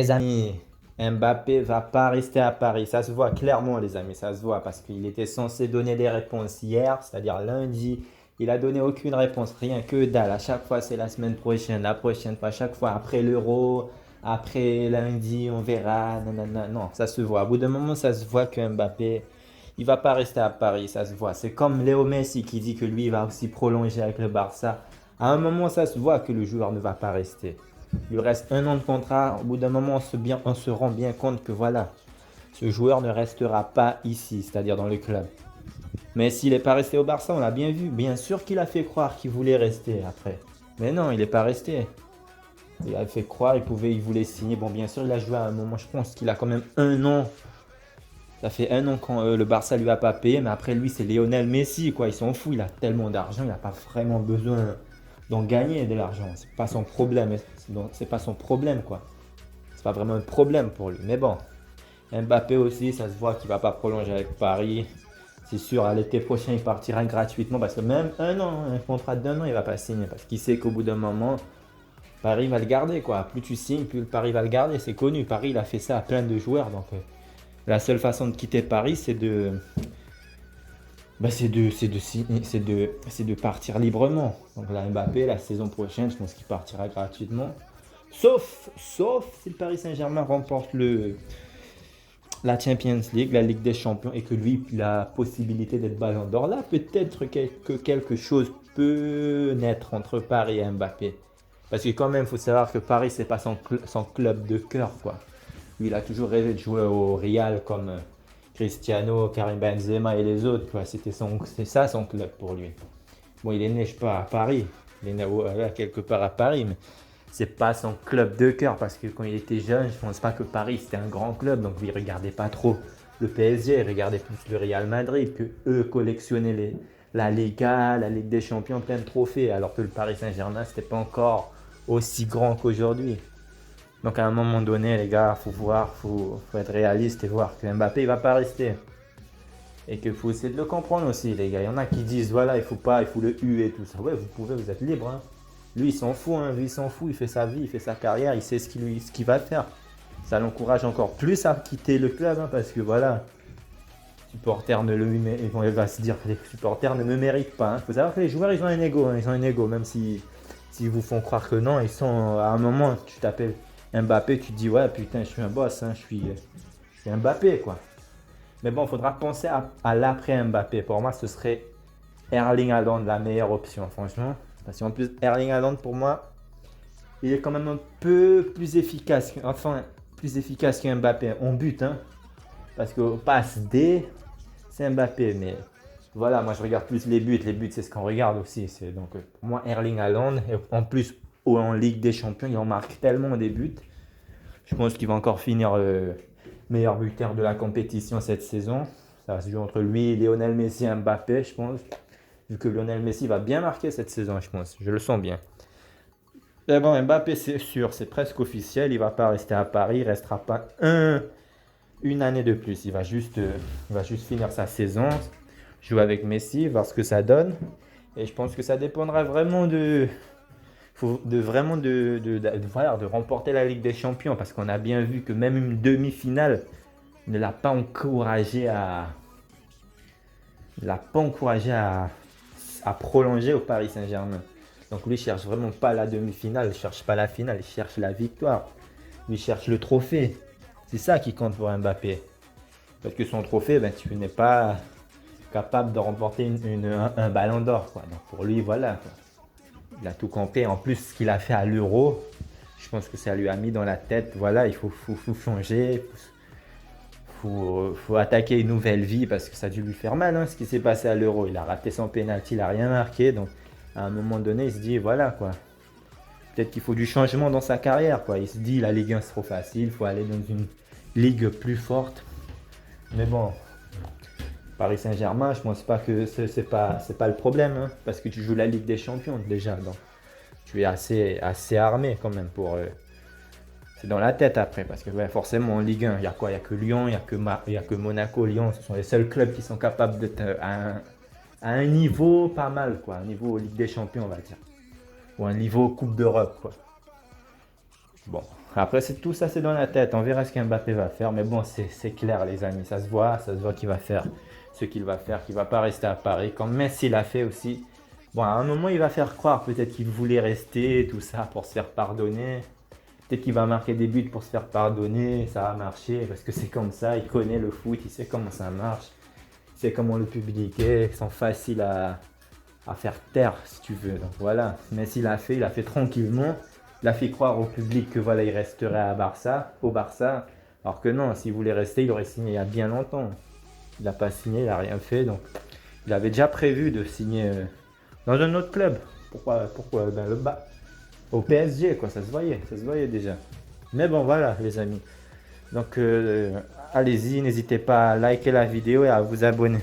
Les amis, Mbappé va pas rester à Paris. Ça se voit clairement, les amis, ça se voit parce qu'il était censé donner des réponses hier, c'est-à-dire lundi. Il a donné aucune réponse, rien que dalle. À chaque fois, c'est la semaine prochaine, la prochaine fois, à chaque fois après l'Euro, après lundi, on verra. Nanana. Non, ça se voit. Au bout d'un moment, ça se voit que Mbappé, il va pas rester à Paris, ça se voit. C'est comme Léo Messi qui dit que lui, il va aussi prolonger avec le Barça. À un moment, ça se voit que le joueur ne va pas rester. Il lui reste 1 an de contrat. Au bout d'un moment, on se rend bien compte que voilà, ce joueur ne restera pas ici, c'est-à-dire dans le club. Mais s'il n'est pas resté au Barça, on l'a bien vu. Bien sûr qu'il a fait croire qu'il voulait rester après. Mais non, il n'est pas resté. Il a fait croire, il voulait signer. Bon, bien sûr, il a joué à un moment, je pense qu'il a quand même 1 an. Ça fait 1 an quand le Barça lui a pas payé, mais après lui, c'est Lionel Messi, quoi. Il s'en fout, il a tellement d'argent, il n'a pas vraiment besoin d'en gagner de l'argent. C'est pas son problème. C'est pas son problème, quoi. C'est pas vraiment un problème pour lui. Mais bon, Mbappé aussi, ça se voit qu'il va pas prolonger avec Paris. C'est sûr, à l'été prochain, il partira gratuitement parce que même 1 an, un contrat d'1 an, il va pas signer parce qu'il sait qu'au bout d'un moment, Paris va le garder, quoi. Plus tu signes, plus le Paris va le garder. C'est connu. Paris, il a fait ça à plein de joueurs. Donc, la seule façon de quitter Paris, c'est de partir librement. Donc, là, Mbappé, la saison prochaine, je pense qu'il partira gratuitement. Sauf si le Paris Saint-Germain remporte la Champions League, la Ligue des Champions, et que lui, il a la possibilité d'être Ballon d'Or. Là, peut-être que quelque chose peut naître entre Paris et Mbappé. Parce que quand même, il faut savoir que Paris, c'est pas son club de cœur, quoi. Lui, il a toujours rêvé de jouer au Real comme Cristiano, Karim Benzema et les autres, quoi. C'est ça son club pour lui. Bon, il est né, je sais pas, à Paris. Il est né quelque part à Paris, mais c'est pas son club de cœur parce que quand il était jeune, je pense pas que Paris c'était un grand club, donc il regardait pas trop le PSG, il regardait plus le Real Madrid que eux collectionnaient la Liga, la Ligue des Champions, plein de trophées, alors que le Paris Saint-Germain c'était pas encore aussi grand qu'aujourd'hui. Donc à un moment donné, les gars, faut être réaliste et voir que Mbappé il va pas rester. Et qu'il faut essayer de le comprendre aussi, les gars. Il y en a qui disent, voilà, il faut le huer et tout ça. Ouais, vous pouvez, vous êtes libre, hein. Lui, il s'en fout, hein. Lui, il s'en fout, il fait sa vie, il fait sa carrière, il sait ce qu'il va faire. Ça l'encourage encore plus à quitter le club, hein, parce que voilà, supporters ne le, il va se dire que les supporters ne me méritent pas. Il faut savoir que les joueurs, ils ont un ego, hein. Ils ont un ego, même si vous font croire que non, ils sont, à un moment, tu t'appelles Mbappé, tu te dis, ouais, putain, je suis un boss, hein, je suis Mbappé, quoi. Mais bon, il faudra penser à l'après Mbappé. Pour moi, ce serait Erling Haaland la meilleure option, franchement. Parce qu'en plus, Erling Haaland, pour moi, il est quand même un peu plus efficace. Enfin, plus efficace qu'Mbappé en but, hein. Parce que passe D, c'est Mbappé. Mais voilà, moi, je regarde plus les buts. Les buts, c'est ce qu'on regarde aussi. Donc, pour moi, Erling Haaland, et en plus, en Ligue des Champions, il en marque tellement des buts. Je pense qu'il va encore finir meilleur buteur de la compétition cette saison. Ça va se jouer entre lui, Lionel Messi et Mbappé, je pense. Vu que Lionel Messi va bien marquer cette saison, je pense. Je le sens bien. Mais bon, Mbappé, c'est sûr, c'est presque officiel. Il ne va pas rester à Paris. Il ne restera pas une année de plus. Il va juste finir sa saison, jouer avec Messi, voir ce que ça donne. Et je pense que ça dépendra vraiment voilà, de remporter la Ligue des Champions. Parce qu'on a bien vu que même une demi-finale ne l'a pas encouragé à prolonger au Paris Saint-Germain. Donc lui, il cherche vraiment pas la demi-finale, il cherche pas la finale, il cherche la victoire. Lui, il cherche le trophée. C'est ça qui compte pour Mbappé. Parce que son trophée, ben, tu n'es pas capable de remporter un ballon d'or, quoi. Donc pour lui, voilà, quoi. Il a tout compris. En plus, ce qu'il a fait à l'Euro, je pense que ça lui a mis dans la tête, voilà, il faut changer, faut attaquer une nouvelle vie parce que ça a dû lui faire mal, hein, ce qui s'est passé à l'Euro. Il a raté son penalty, il n'a rien marqué. Donc à un moment donné, il se dit voilà, quoi. Peut-être qu'il faut du changement dans sa carrière, quoi. Il se dit la Ligue 1 c'est trop facile, il faut aller dans une ligue plus forte. Mais bon, Paris Saint-Germain, je pense pas que c'est pas le problème, hein, parce que tu joues la Ligue des Champions déjà. Donc tu es assez armé quand même pour. C'est dans la tête après, parce que ouais, forcément en Ligue 1, il y a quoi? Il n'y a que Lyon, il y a que Monaco, Lyon. Ce sont les seuls clubs qui sont capables d'être à un niveau pas mal, quoi. Un niveau Ligue des Champions, on va dire. Ou un niveau Coupe d'Europe, quoi. Bon. Après, c'est tout ça, c'est dans la tête. On verra ce qu'Mbappé va faire. Mais bon, c'est clair, les amis. Ça se voit qu'il va faire ce qu'il va faire, qu'il va pas rester à Paris. Comme Messi l'a fait aussi. Bon, à un moment, il va faire croire peut-être qu'il voulait rester, tout ça, pour se faire pardonner. Peut-être qu'il va marquer des buts pour se faire pardonner. Ça va marcher parce que c'est comme ça. Il connaît le foot, il sait comment ça marche. Il sait comment le public est. Ils sont faciles à faire taire, si tu veux. Donc voilà, Messi il a fait tranquillement. Il a fait croire au public que voilà, il resterait au Barça. Alors que non, s'il voulait rester, il aurait signé il y a bien longtemps. Il n'a pas signé, il n'a rien fait. Donc, il avait déjà prévu de signer dans un autre club. Pourquoi ben, le bas au PSG, quoi, ça se voyait déjà. Mais bon, voilà, les amis. Donc, allez-y, n'hésitez pas à liker la vidéo et à vous abonner.